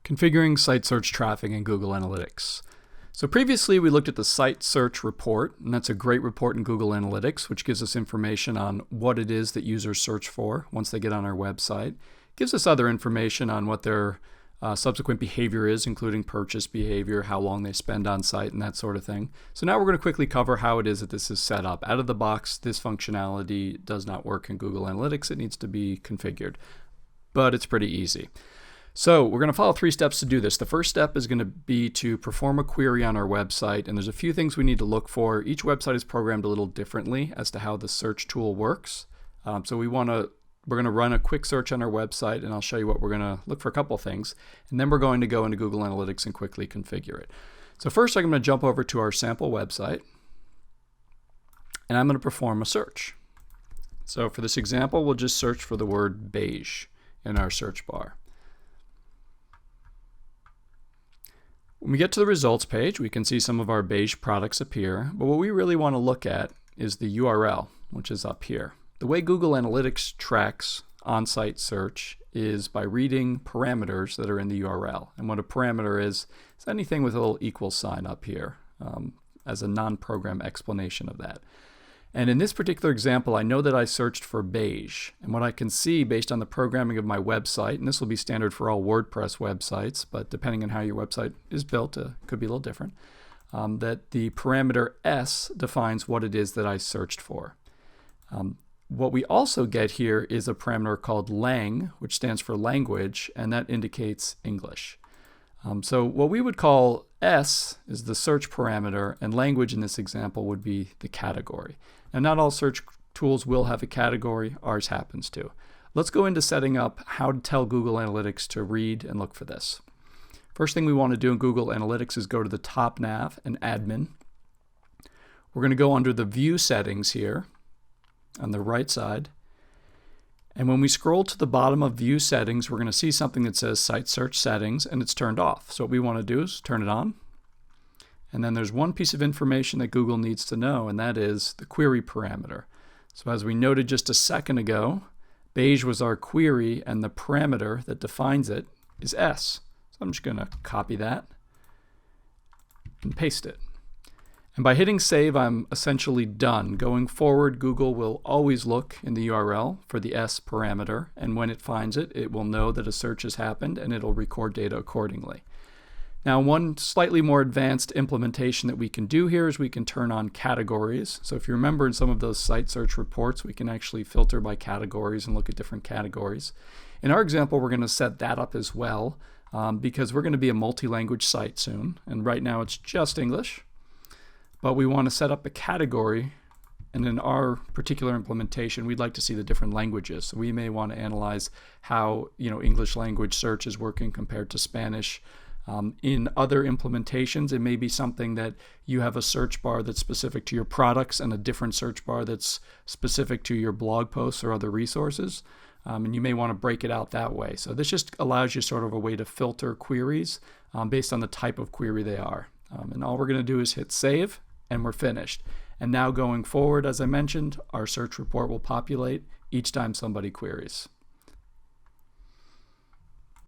Configuring site search traffic in Google Analytics. So previously we looked at the site search report, and that's a great report in Google Analytics, which gives us information on what it is that users search for once they get on our website. It gives us other information on what their subsequent behavior is, including purchase behavior, how long they spend on site, and that sort of thing. So now we're going to quickly cover how it is that this is set up. Out of the box, this functionality does not work in Google Analytics. It needs to be configured, but it's pretty easy. So we're going to follow 3 steps to do this. The first step is going to be to perform a query on our website, and there's a few things we need to look for. Each website is programmed a little differently as to how the search tool works. So we're going to run a quick search on our website, and I'll show you what we're going to look for a couple of things, and then we're going to go into Google Analytics and quickly configure it. So first I'm going to jump over to our sample website, and I'm going to perform a search. So for this example, we'll just search for the word beige in our search bar. When we get to the results page, we can see some of our beige products appear, but what we really want to look at is the URL, which is up here. The way Google Analytics tracks on-site search is by reading parameters that are in the URL. And what a parameter is anything with a little equal sign up here as a non-program explanation of that. And in this particular example, I know that I searched for beige. And what I can see based on the programming of my website, and this will be standard for all WordPress websites, but depending on how your website is built, it could be a little different, that the parameter S defines what it is that I searched for. What we also get here is a parameter called lang, which stands for language, and that indicates English. So what we would call S is the search parameter, and language in this example would be the category. Now, not all search tools will have a category. Ours happens to. Let's go into setting up how to tell Google Analytics to read and look for this. First thing we want to do in Google Analytics is go to the top nav and admin. We're going to go under the view settings here on the right side. And when we scroll to the bottom of view settings, we're going to see something that says site search settings, and it's turned off. So what we want to do is turn it on. And then there's one piece of information that Google needs to know, and that is the query parameter. So as we noted just a second ago, beige was our query, and the parameter that defines it is S. So I'm just going to copy that and paste it. And by hitting save, I'm essentially done. Going forward, Google will always look in the URL for the S parameter, and when it finds it, it will know that a search has happened, and it'll record data accordingly. Now, one slightly more advanced implementation that we can do here is we can turn on categories. So if you remember in some of those site search reports, we can actually filter by categories and look at different categories. In our example, we're going to set that up as well because we're going to be a multi-language site soon, and right now it's just English. But we want to set up a category, and in our particular implementation, we'd like to see the different languages. So we may want to analyze how English language search is working compared to Spanish. In other implementations, it may be something that you have a search bar that's specific to your products and a different search bar that's specific to your blog posts or other resources. And you may want to break it out that way. So this just allows you sort of a way to filter queries based on the type of query they are. And all we're going to do is hit save, and we're finished. And now going forward, as I mentioned, our search report will populate each time somebody queries.